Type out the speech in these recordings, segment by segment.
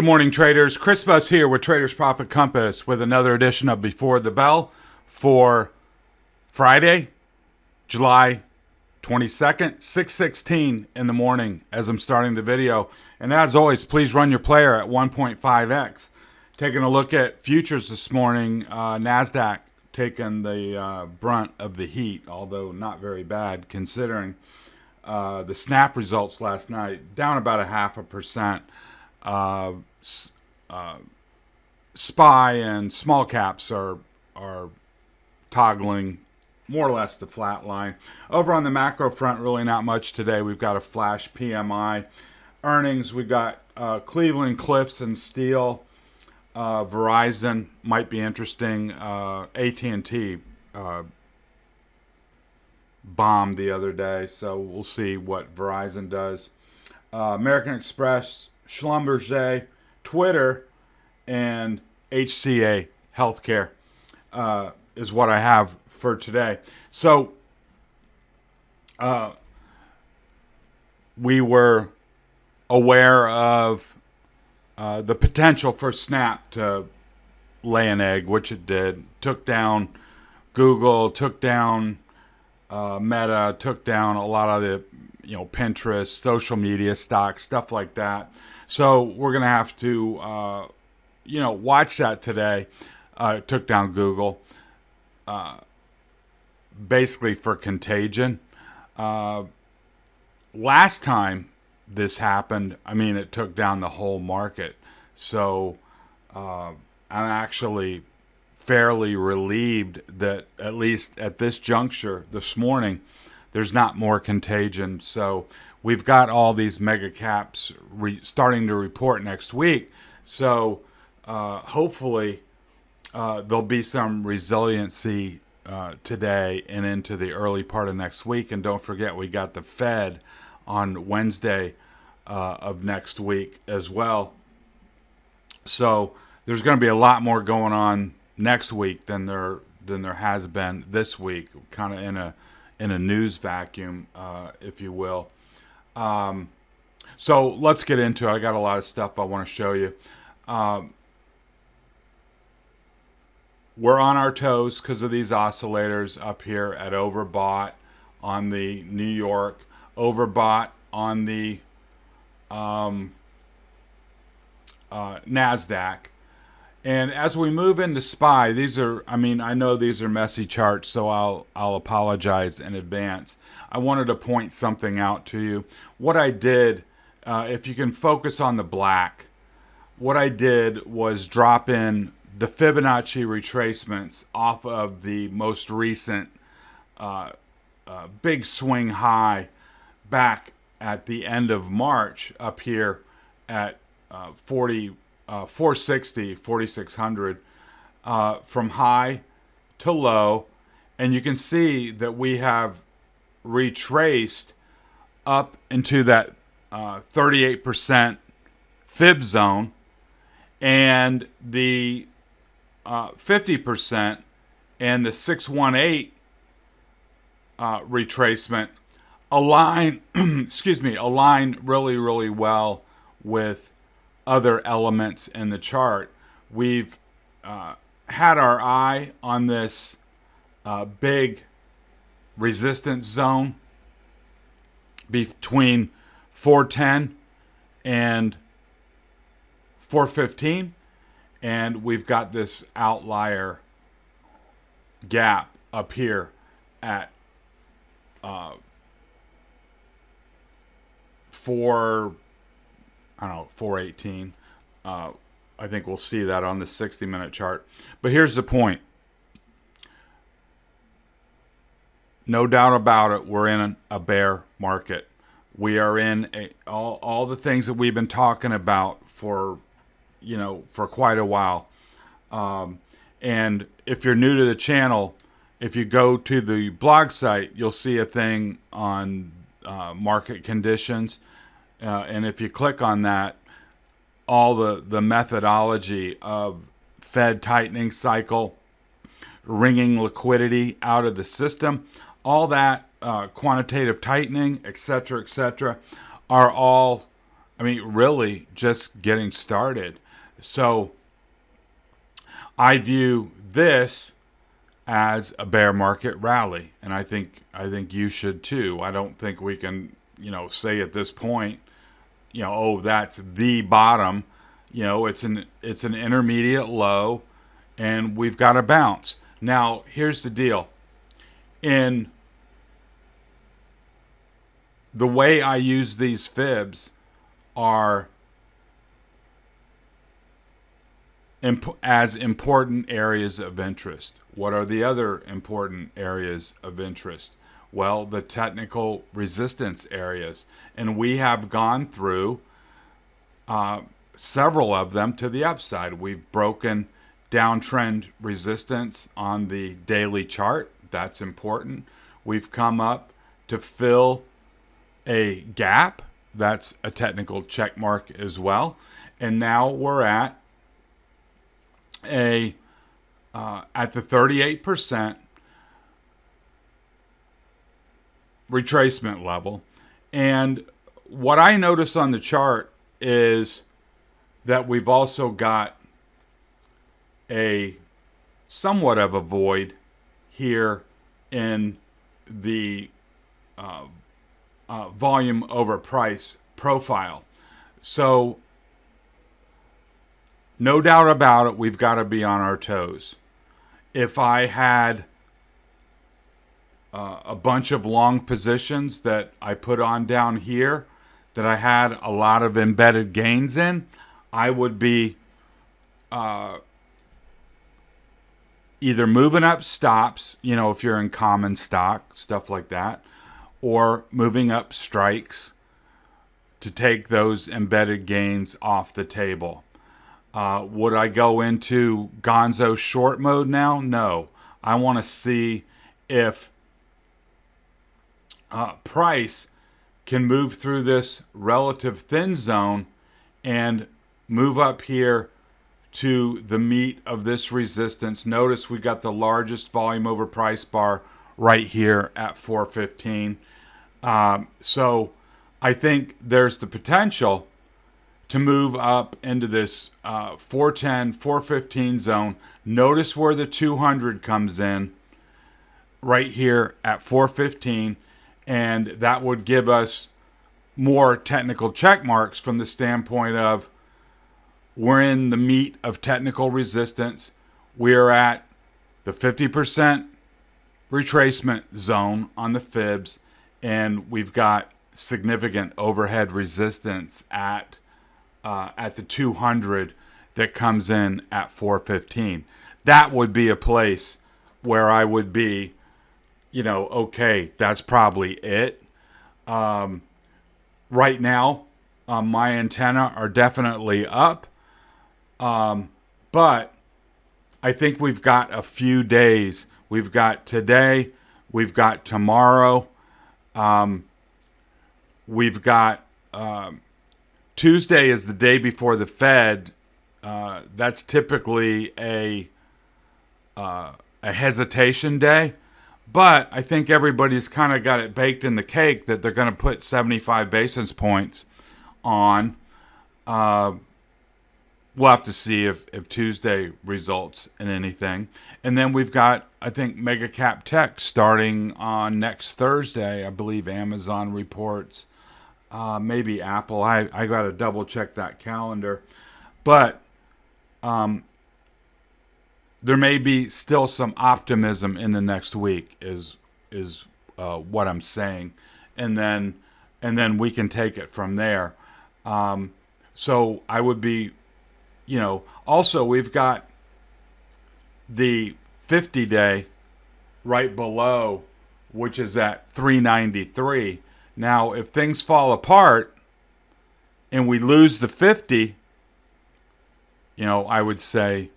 Good morning, traders. Chris Buss here with Traders Profit Compass with another edition of Before the Bell for Friday, July 22nd, 6:16 in the morning as I'm starting the video. And as always, please run your player at 1.5x. Taking a look at futures this morning, NASDAQ taking the brunt of the heat, although not very bad considering the snap results last night, down about 0.5%. SPY and small caps are toggling more or less the flat line. Over on the macro front, really not much today. We've got a flash PMI earnings. We've got Cleveland Cliffs and Steel. Verizon might be interesting. AT&T bombed the other day, so we'll see what Verizon does. American Express, Schlumberger, Twitter, and HCA Healthcare is what I have for today. So we were aware of the potential for Snap to lay an egg, which it did. Took down Google, took down Meta, took down a lot of the Pinterest, social media stocks, stuff like that. So we're going to have to, watch that today. Took down Google, basically for contagion. Last time this happened, it took down the whole market. So I'm actually fairly relieved that at least at this juncture this morning, there's not more contagion. So we've got all these mega caps starting to report next week. So hopefully there'll be some resiliency today and into the early part of next week. And don't forget, we got the Fed on Wednesday of next week as well. So there's going to be a lot more going on next week than there has been this week, kind of in a news vacuum, if you will. So let's get into it. I got a lot of stuff I want to show you. We're on our toes because of these oscillators up here at overbought on the New York, overbought on the NASDAQ. And as we move into SPY, these are, I know these are messy charts, so I'll apologize in advance. I wanted to point something out to you. What I did, if you can focus on the black, what I did was drop in the Fibonacci retracements off of the most recent big swing high back at the end of March up here at 460, 4600 from high to low. And you can see that we have retraced up into that 38% fib zone, and the 50% and the 618 retracement align align really well with other elements in the chart. We've had our eye on this big resistance zone between 410 and 415, and we've got this outlier gap up here at 418. I think we'll see that on the 60-minute chart. But here's the point. No doubt about it, we're in a bear market. We are in all the things that we've been talking about for quite a while. And if you're new to the channel, if you go to the blog site, you'll see a thing on market conditions. And if you click on that, all the methodology of Fed tightening cycle, wringing liquidity out of the system, all that quantitative tightening, etc., are all I mean, really just getting started. So I view this as a bear market rally, and I think you should too. I don't think we can, say at this point, oh, that's the bottom. It's an intermediate low, and we've got to bounce. Now, here's the deal. In the way I use these fibs are as important areas of interest. What are the other important areas of interest? Well, the technical resistance areas. And we have gone through several of them to the upside. We've broken downtrend resistance on the daily chart. That's important. We've come up to fill a gap. That's a technical check mark as well. And now we're at the 38% retracement level. And what I notice on the chart is that we've also got a somewhat of a void here in the volume over price profile. So no doubt about it, we've got to be on our toes. If I had a bunch of long positions that I put on down here that I had a lot of embedded gains in, I would be either moving up stops, if you're in common stock, stuff like that, or moving up strikes to take those embedded gains off the table. Would I go into gonzo short mode now? No. I want to see if price can move through this relative thin zone and move up here to the meat of this resistance. Notice we got the largest volume over price bar right here at 415. So I think there's the potential to move up into this 410, 415 zone. Notice where the 200 comes in right here at 415, and that would give us more technical check marks from the standpoint of we're in the meat of technical resistance. We're at the 50% retracement zone on the fibs, and we've got significant overhead resistance at the 200 that comes in at 415. That would be a place where I would be, okay, that's probably it. Right now, my antenna are definitely up. But I think we've got a few days. We've got today, we've got tomorrow, we've got Tuesday is the day before the Fed. That's typically a hesitation day. But I think everybody's kind of got it baked in the cake that they're going to put 75 basis points on. We'll have to see if Tuesday results in anything. And then we've got, I think, mega cap tech starting on next Thursday. I believe Amazon reports. Maybe Apple. I got to double check that calendar. But there may be still some optimism in the next week is what I'm saying. And then we can take it from there. So I would be, also we've got the 50-day right below, which is at 393. Now, if things fall apart and we lose the 50, I would say,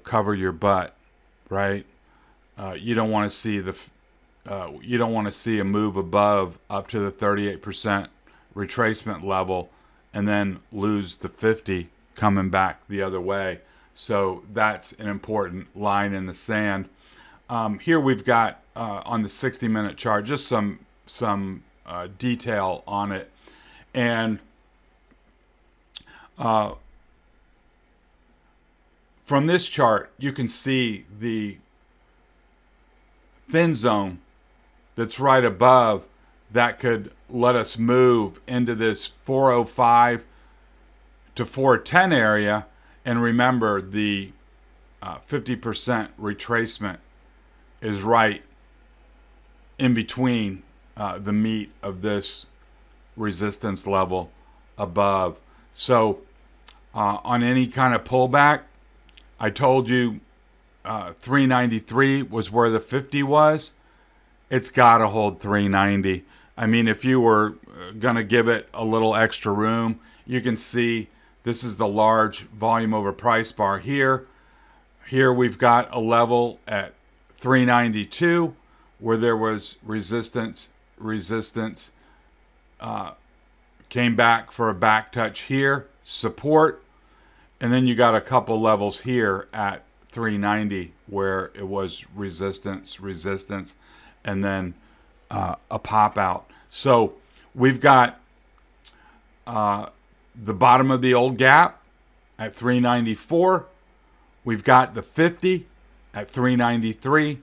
cover your butt, right? You don't want to see you don't want to see a move above up to the 38% retracement level and then lose the 50 coming back the other way. So that's an important line in the sand. Here we've got on the 60-minute chart just some detail on it. And from this chart, you can see the thin zone that's right above that could let us move into this 405 to 410 area. And remember, the 50% retracement is right in between the meat of this resistance level above. So on any kind of pullback, I told you 393 was where the 50 was. It's got to hold 390. I mean, if you were going to give it a little extra room, you can see this is the large volume over price bar here. Here we've got a level at 392 where there was resistance, came back for a back touch here, support, and then you got a couple levels here at 390 where it was resistance, and then a pop out. So we've got the bottom of the old gap at 394. We've got the 50 at 393.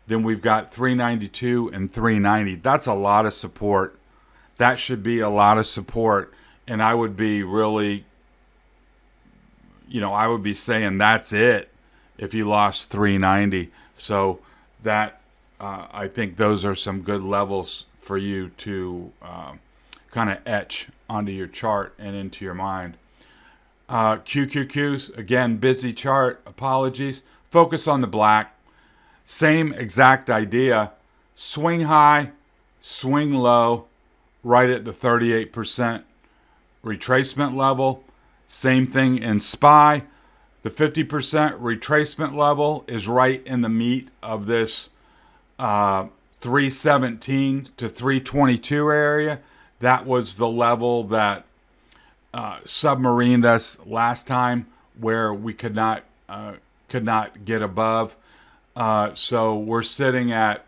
Then we've got 392 and 390. That's a lot of support. That should be a lot of support. And I would be really, I would be saying that's it if you lost 390. So that, I think those are some good levels for you to kind of etch onto your chart and into your mind. QQQs, again, busy chart. Apologies. Focus on the black. Same exact idea. Swing high, swing low, right at the 38% retracement level. Same thing in SPY. The 50% retracement level is right in the meat of this 317 to 322 area. That was the level that submarined us last time, where we could not get above. So we're sitting at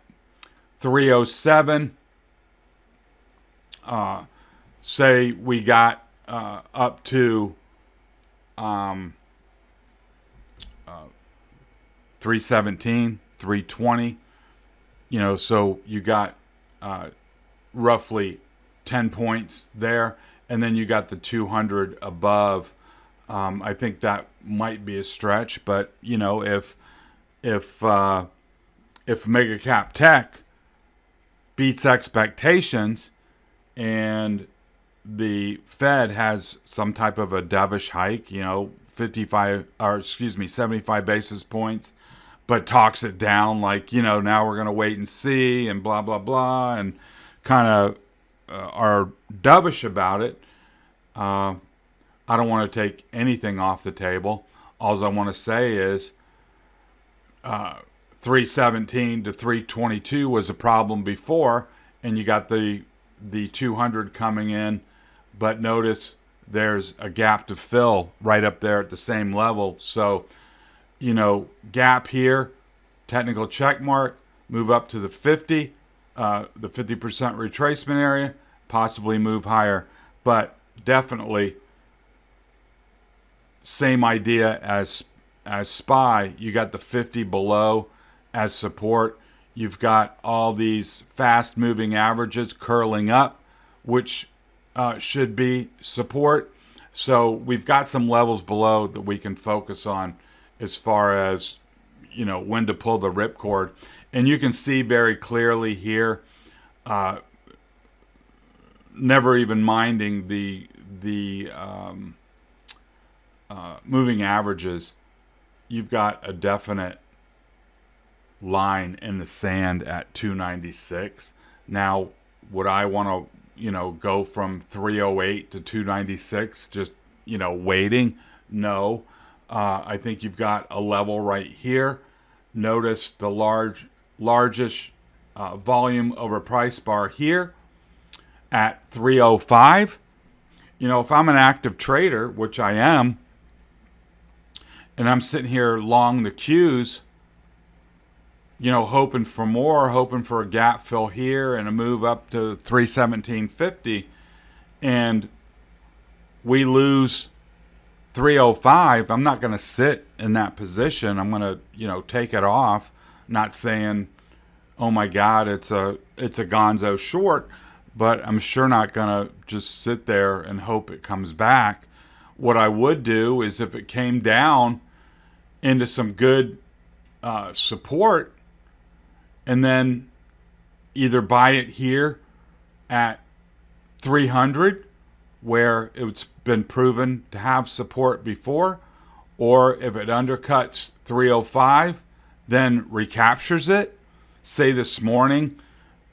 307. Say we got up to 317, 320. So you got roughly 10 points there, and then you got the 200 above. I think that might be a stretch, but if mega cap tech beats expectations and the Fed has some type of a dovish hike, 75 basis points, but talks it down like, now we're going to wait and see and blah, blah, blah, and kind of are dovish about it. I don't want to take anything off the table. All I want to say is 317 to 322 was a problem before, and you got the 200 coming in, but notice there's a gap to fill right up there at the same level. So, gap here, technical check mark, move up to the 50, the 50% retracement area, possibly move higher, but definitely same idea as SPY. You got the 50 below as support. You've got all these fast moving averages curling up, which should be support. So we've got some levels below that we can focus on as far as, when to pull the ripcord. And you can see very clearly here, never even minding the moving averages, you've got a definite line in the sand at 296. Now, would I want to, go from 308 to 296 just, waiting? No. I think you've got a level right here. Notice the largest volume over price bar here at 305. If I'm an active trader, which I am, and I'm sitting here long the Qs, hoping for more, hoping for a gap fill here and a move up to 317.50, and we lose 305, I'm not going to sit in that position. I'm going to, take it off. Not saying, oh my God, it's a gonzo short, but I'm sure not going to just sit there and hope it comes back. What I would do is if it came down into some good support, and then either buy it here at 300, where it's been proven to have support before, or if it undercuts 305, then recaptures it. Say this morning,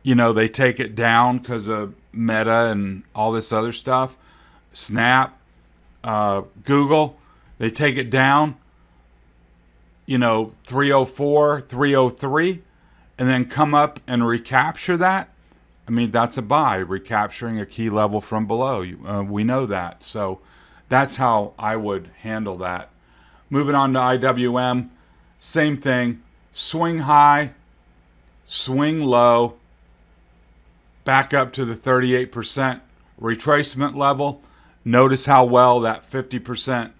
they take it down because of Meta and all this other stuff. Snap, Google, they take it down, 304, 303, and then come up and recapture that. I mean, that's a buy, recapturing a key level from below. We know that. So that's how I would handle that. Moving on to IWM, same thing. Swing high, swing low, back up to the 38% retracement level. Notice how well that 50%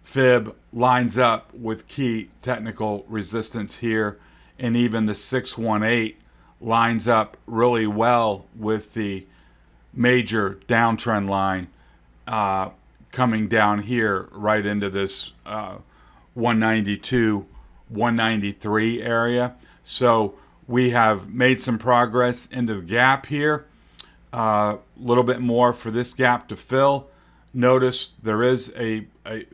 fib lines up with key technical resistance here, and even the 618 lines up really well with the major downtrend line coming down here right into this 192, 193 area. So we have made some progress into the gap here. A little bit more for this gap to fill. Notice there is a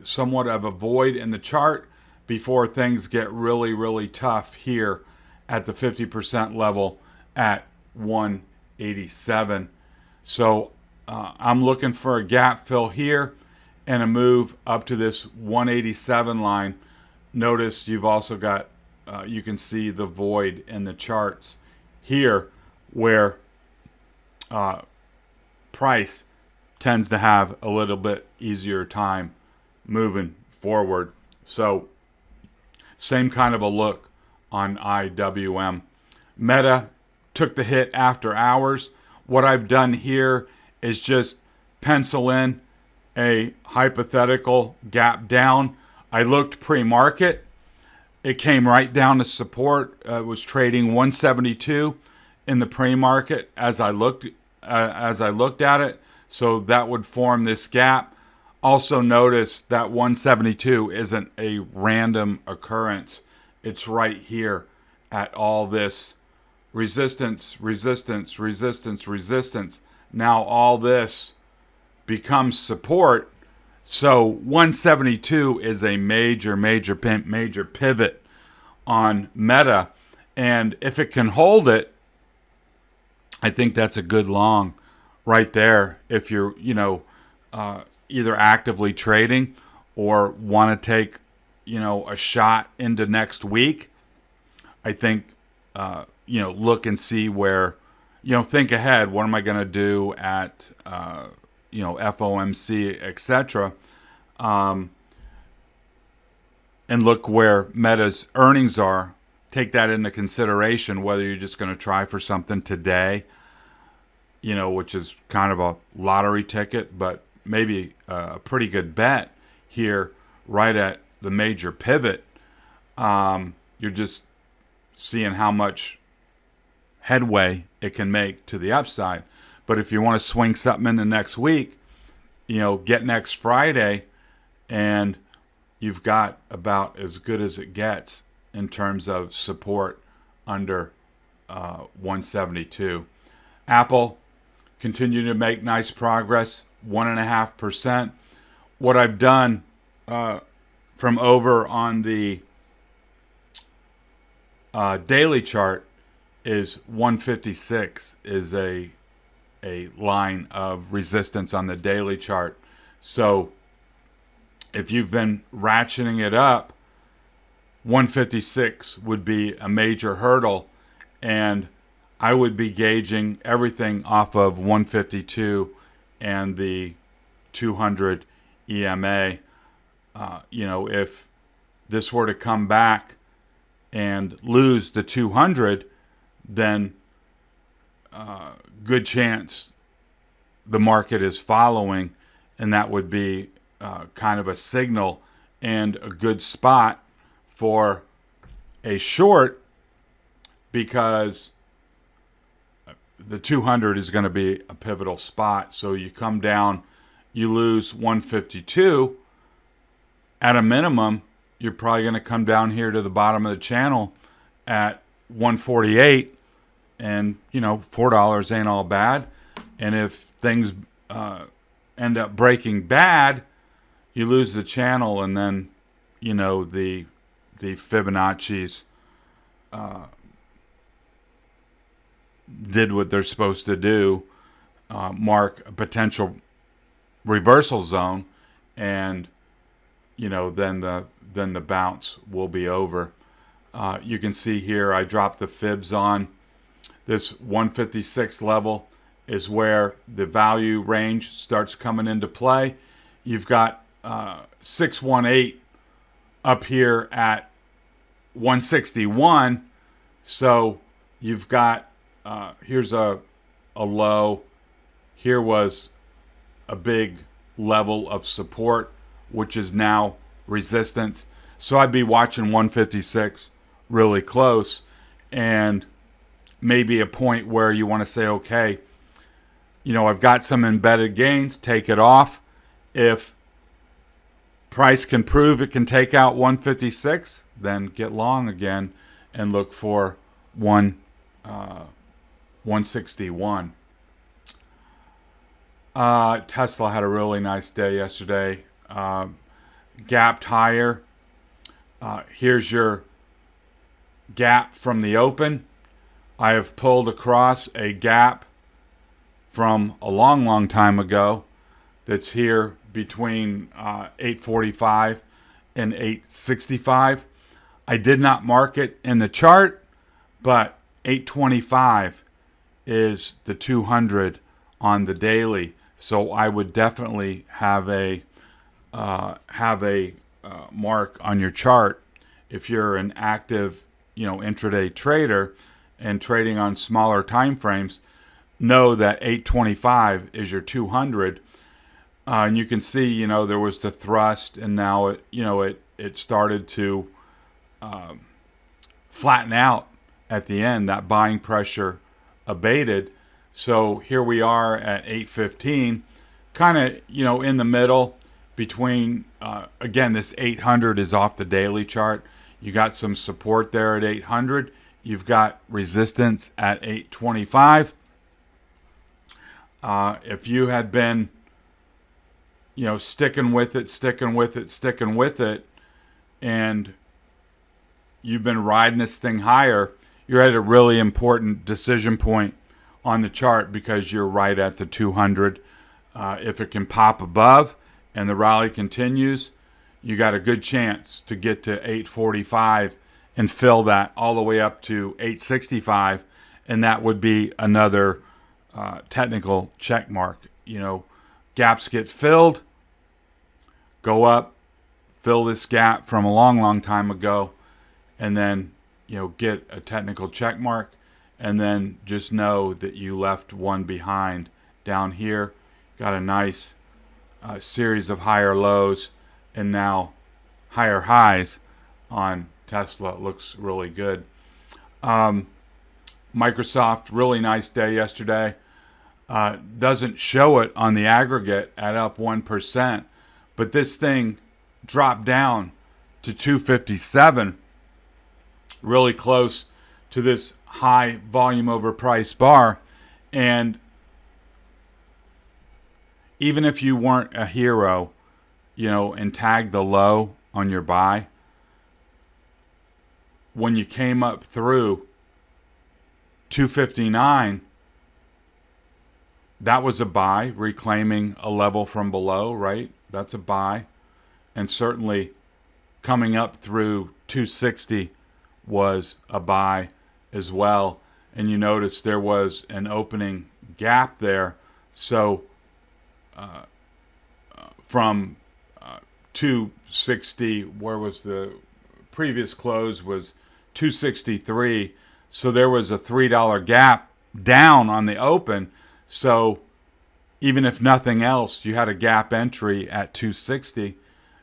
somewhat of a void in the chart before things get really, really tough here at the 50% level at 187. So I'm looking for a gap fill here and a move up to this 187 line. Notice you've also got, you can see the void in the charts here where price tends to have a little bit easier time moving forward. So same kind of a look on IWM. Meta took the hit after hours. What I've done here is just pencil in a hypothetical gap down. I looked pre-market. It came right down to support. It was trading 172 in the pre-market as I looked at it. So that would form this gap. Also notice that 172 isn't a random occurrence. It's right here at all this resistance, resistance, resistance, resistance. Now all this becomes support. So 172 is a major pivot on Meta. And if it can hold it, I think that's a good long right there. If you're, either actively trading or want to take, a shot into next week, I think, look and see where, think ahead. What am I going to do at, FOMC, etc. And look where Meta's earnings are. Take that into consideration, whether you're just going to try for something today, which is kind of a lottery ticket, but maybe a pretty good bet here right at the major pivot. You're just seeing how much headway it can make to the upside. But if you want to swing something in the next week, get next Friday, and you've got about as good as it gets in terms of support under 172. Apple continue to make nice progress, 1.5%. What I've done from over on the daily chart is 156 is a line of resistance on the daily chart. So if you've been ratcheting it up, 156 would be a major hurdle, and I would be gauging everything off of 152 and the 200 EMA. If this were to come back and lose the 200, then good chance the market is following, and that would be kind of a signal and a good spot for a short, because the 200 is going to be a pivotal spot. So you come down, you lose 152. At a minimum, you're probably going to come down here to the bottom of the channel at 148, and $4 ain't all bad. And if things end up breaking bad, you lose the channel, and then the Fibonacci's did what they're supposed to do, mark a potential reversal zone, and then the bounce will be over. You can see here I dropped the fibs on this 156 level is where the value range starts coming into play. You've got 618 up here at 161, so you've got here's a low. Here was a big level of support, which is now resistance. So I'd be watching 156 really close, and maybe a point where you want to say, okay, I've got some embedded gains, take it off. If price can prove it can take out 156, then get long again and look for 161. Tesla had a really nice day yesterday. Gapped higher. Here's your gap from the open. I have pulled across a gap from a long time ago that's here between 845 and 865. I did not mark it in the chart, but 825 is the 200 on the daily. So I would definitely have a mark on your chart if you're an active, intraday trader and trading on smaller time frames. Know that 825 is your 200, and you can see, there was the thrust, and now it started to flatten out at the end. That buying pressure abated. So here we are at 815, kind of, in the middle between, again, this 800 is off the daily chart. You got some support there at 800. You've got resistance at 825. If you had been, sticking with it, and you've been riding this thing higher, you're at a really important decision point on the chart, because you're right at the 200. If it can pop above and the rally continues, you got a good chance to get to 845 and fill that all the way up to 865, and that would be another technical check mark. Gaps get filled, go up, fill this gap from a long time ago, and then get a technical check mark, and then just know that you left one behind down here. Got a nice series of higher lows and now higher highs on Tesla. It looks really good. Microsoft, really nice day yesterday. Doesn't show it on the aggregate at up 1%, but this thing dropped down to 257, really close to this high volume over price bar. And even if you weren't a hero, and tagged the low on your buy, when you came up through 259, that was a buy, reclaiming a level from below, right? That's a buy. And certainly coming up through 260 was a buy as well. And you notice there was an opening gap there. So from 260, where was the previous close, was 263. So there was a $3 gap down on the open. So even if nothing else, you had a gap entry at 260,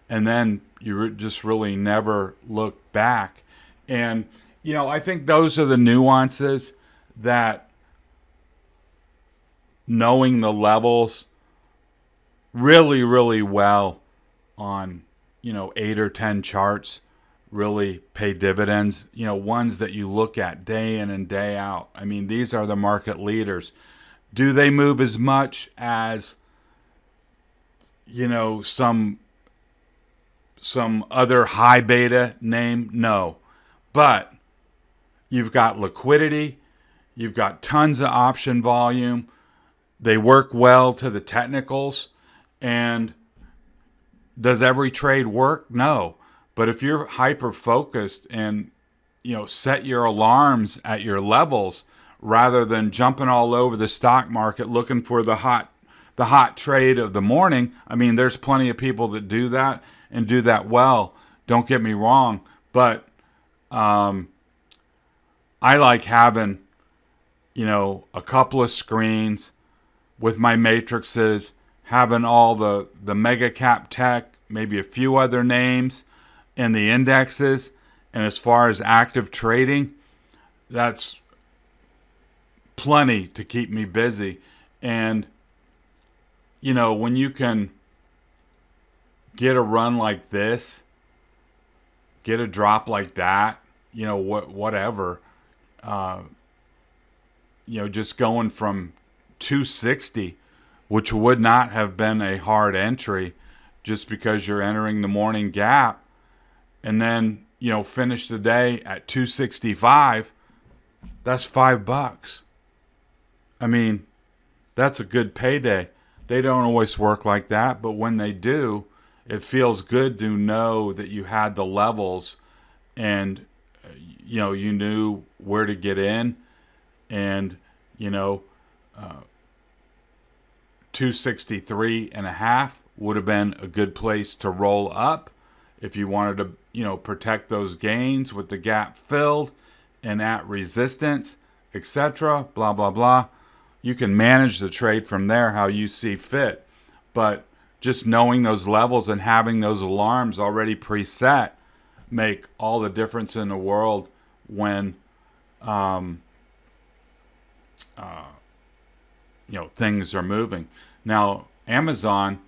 and then you just really never looked back. And, I think those are the nuances that knowing the levels really, really well on, 8 or 10 charts really pay dividends. Ones that you look at day in and day out. I mean, these are the market leaders. Do they move as much as, some other high beta name? No. But you've got liquidity. You've got tons of option volume. They work well to the technicals. And does every trade work? No. But if you're hyper focused and, set your alarms at your levels rather than jumping all over the stock market looking for the hot trade of the morning. I mean, there's plenty of people that do that and do that well. Don't get me wrong. But I like having, a couple of screens with my matrices, having all the mega cap tech, maybe a few other names, and the indexes. And as far as active trading, that's plenty to keep me busy. And, when you can get a run like this, get a drop like that, whatever, just going from 260, which would not have been a hard entry just because you're entering the morning gap, and then, finish the day at 265, that's $5. I mean, that's a good payday. They don't always work like that, but when they do, it feels good to know that you had the levels and, you knew where to get in, and, 263.5 would have been a good place to roll up if you wanted to, protect those gains with the gap filled and at resistance, etc. Blah, blah, blah. You can manage the trade from there how you see fit. But just knowing those levels and having those alarms already preset make all the difference in the world when things are moving. Now, Amazon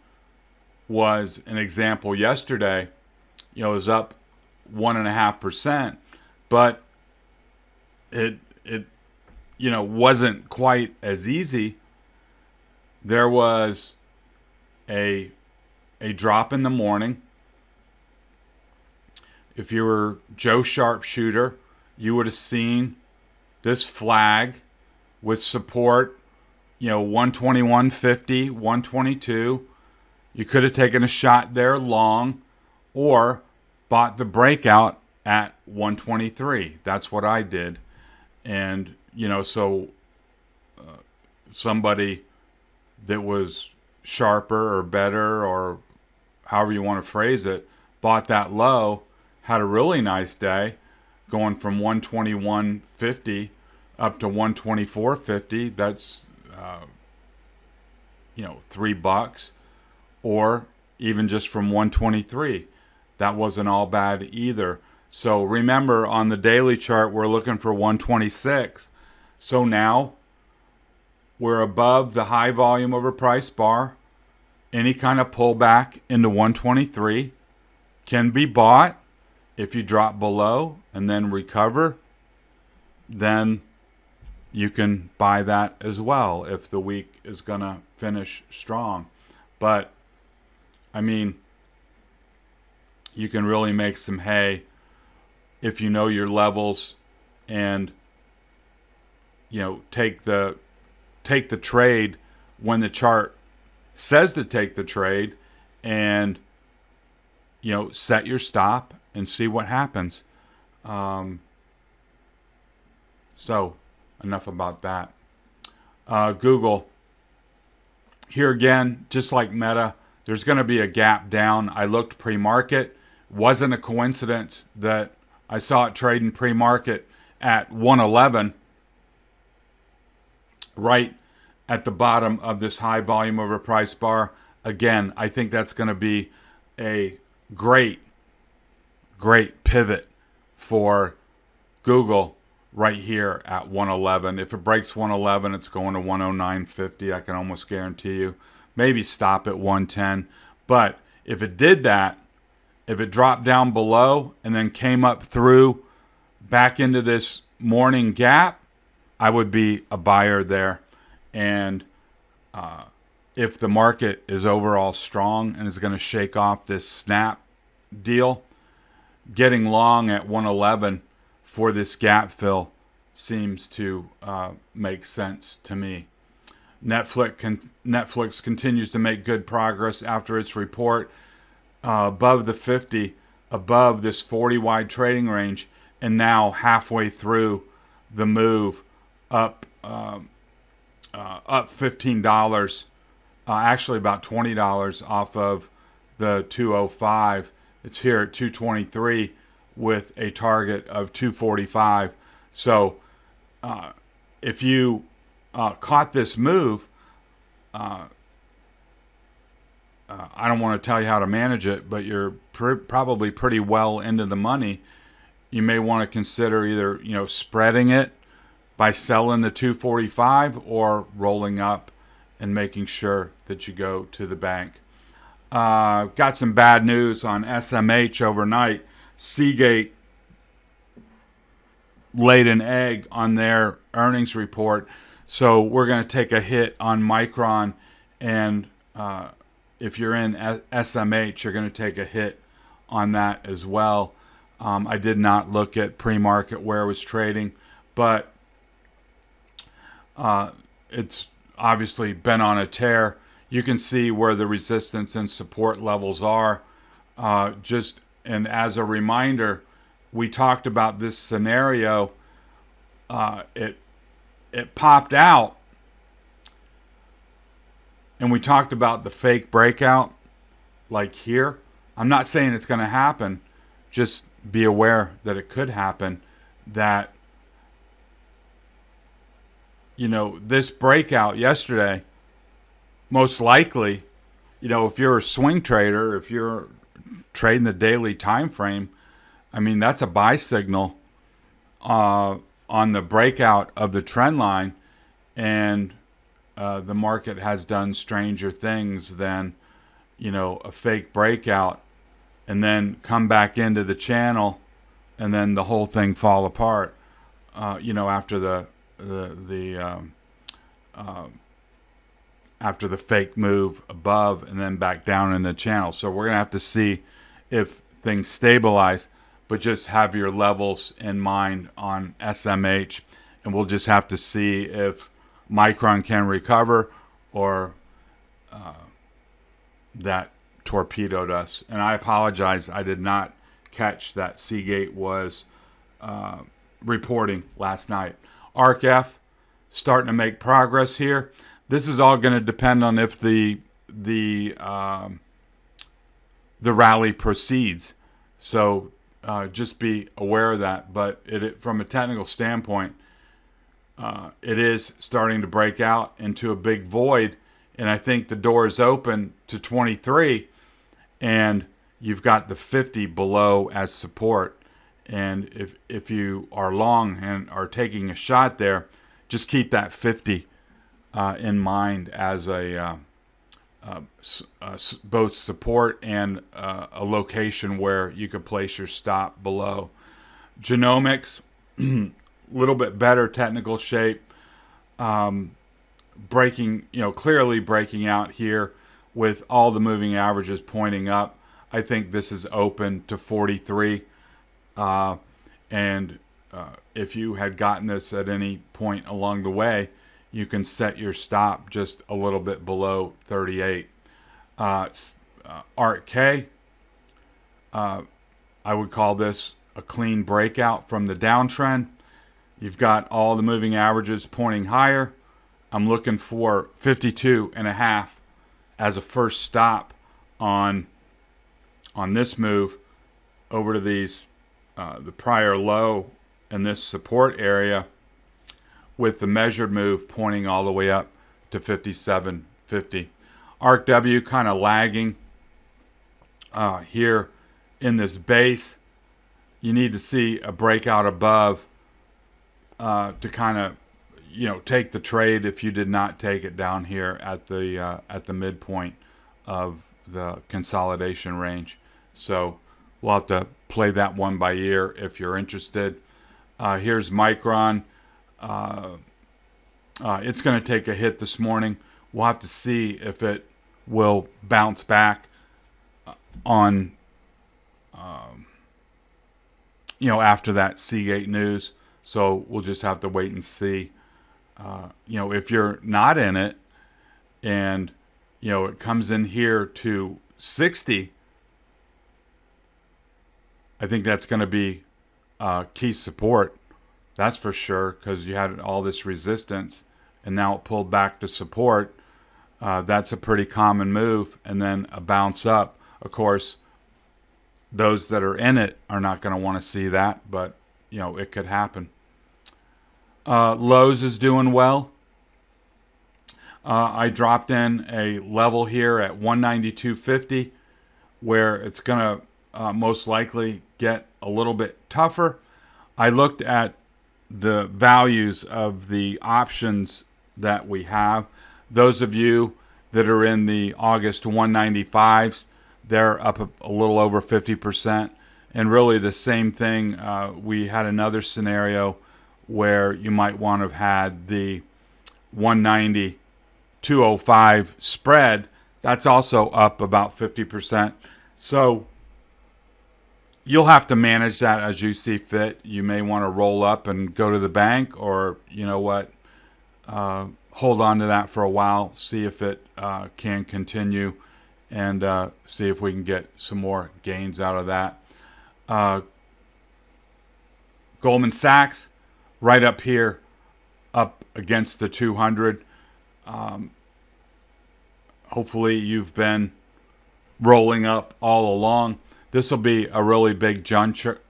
was an example yesterday. It was up 1.5%, but it wasn't quite as easy. There was a drop in the morning. If you were Joe Sharpshooter, you would have seen this flag with support, 121.50, 122. You could have taken a shot there long or bought the breakout at 123. That's what I did. And, so somebody that was sharper or better or however you want to phrase it, bought that low, had a really nice day going from 121.50 up to 124.50. That's, $3, or even just from 123. That wasn't all bad either. So remember, on the daily chart, we're looking for 126. So now we're above the high volume over price bar. Any kind of pullback into 123 can be bought. If you drop below and then recover, then you can buy that as well if the week is going to finish strong. But, I mean, you can really make some hay if you know your levels and, take the trade when the chart says to take the trade, and, set your stop and see what happens. So enough about that. Google. Here again, just like Meta, there's going to be a gap down. I looked pre-market. Wasn't a coincidence that I saw it trading pre-market at 111, right at the bottom of this high volume overpriced bar. Again, I think that's going to be a great pivot for Google right here at 111. If it breaks 111, it's going to 109.50. I can almost guarantee you. Maybe stop at 110. But if it did that, if it dropped down below and then came up through back into this morning gap, I would be a buyer there. And if the market is overall strong and is going to shake off this snap deal, getting long at 111 for this gap fill seems to make sense to me. Netflix continues to make good progress after its report, above the 50, above this 40 wide trading range, and now halfway through the move up $15, actually about $20 off of the 205. It's here at 223 with a target of 245. So if you caught this move, I don't want to tell you how to manage it, but you're probably pretty well into the money. You may want to consider either spreading it by selling the 245 or rolling up and making sure that you go to the bank. Got some bad news on SMH overnight. Seagate laid an egg on their earnings report, so we're going to take a hit on Micron, and if you're in SMH, you're going to take a hit on that as well. I did not look at pre-market where it was trading, but it's obviously been on a tear. You can see where the resistance and support levels are. And as a reminder, we talked about this scenario. It popped out, and we talked about the fake breakout, like here. I'm not saying it's going to happen. Just be aware that it could happen. That this breakout yesterday, most likely, if you're a swing trader, if you're trading the daily time frame, I mean, that's a buy signal on the breakout of the trend line, and the market has done stranger things than a fake breakout and then come back into the channel and then the whole thing fall apart after after the fake move above and then back down in the channel. So we're going to have to see if things stabilize, but just have your levels in mind on SMH, and we'll just have to see if Micron can recover or that torpedoed us. And I apologize, I did not catch that Seagate was reporting last night. ARCF starting to make progress here. This is all going to depend on if the rally proceeds. So just be aware of that. But from a technical standpoint, it is starting to break out into a big void, and I think the door is open to 23, and you've got the 50 below as support. And if you are long and are taking a shot there, just keep that 50 in mind as both support and a location where you could place your stop below. Genomics, a little bit better technical shape, clearly breaking out here with all the moving averages pointing up. I think this is open to 43, and if you had gotten this at any point along the way, you can set your stop just a little bit below 38. ARK, I would call this a clean breakout from the downtrend. You've got all the moving averages pointing higher. I'm looking for 52.5 as a first stop on this move over to these the prior low in this support area, with the measured move pointing all the way up to 57.50. ARKW kind of lagging here in this base. You need to see a breakout above to kind of, you know, take the trade if you did not take it down here at the midpoint of the consolidation range. So we'll have to play that one by ear if you're interested. Here's Micron. It's going to take a hit this morning. We'll have to see if it will bounce back on, you know, after that Seagate news. So we'll just have to wait and see. You know, if you're not in it and, you know, it comes in here to 60, I think that's going to be key support. That's for sure, because you had all this resistance and now it pulled back to support. That's a pretty common move, and then a bounce up. Of course, those that are in it are not going to want to see that, but, you know, it could happen. Lowe's is doing well. I dropped in a level here at 192.50 where it's going to most likely get a little bit tougher. I looked at the values of the options that we have. Those of you that are in the August 195s, they're up a little over 50%. And really the same thing, we had another scenario where you might want to have had the 190-205 spread. That's also up about 50%. So you'll have to manage that as you see fit. You may want to roll up and go to the bank, or, you know what, hold on to that for a while, see if it can continue, and see if we can get some more gains out of that. Goldman Sachs, right up here, up against the 200. Hopefully you've been rolling up all along. This will be a really big juncture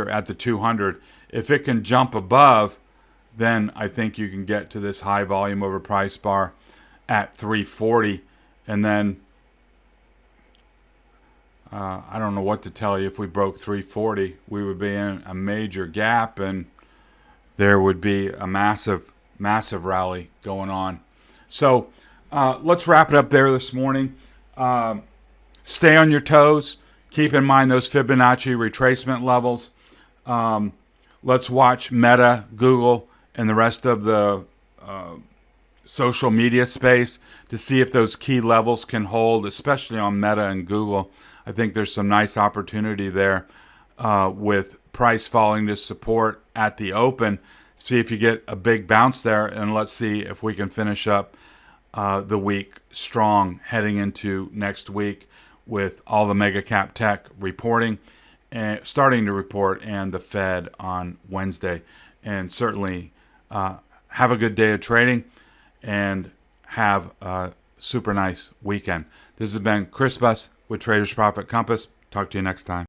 at the 200. If it can jump above, then I think you can get to this high volume over price bar at 340. And then I don't know what to tell you. If we broke 340, we would be in a major gap, and there would be a massive rally going on. So let's wrap it up there this morning. Stay on your toes. Keep in mind those Fibonacci retracement levels. Let's watch Meta, Google, and the rest of the social media space to see if those key levels can hold, especially on Meta and Google. I think there's some nice opportunity there with price falling to support at the open. See if you get a big bounce there, and let's see if we can finish up the week strong heading into next week with all the mega cap tech reporting and starting to report, and the Fed on Wednesday. And certainly have a good day of trading and have a super nice weekend. This has been Chris Buss with Traders Profit Compass. Talk to you next time.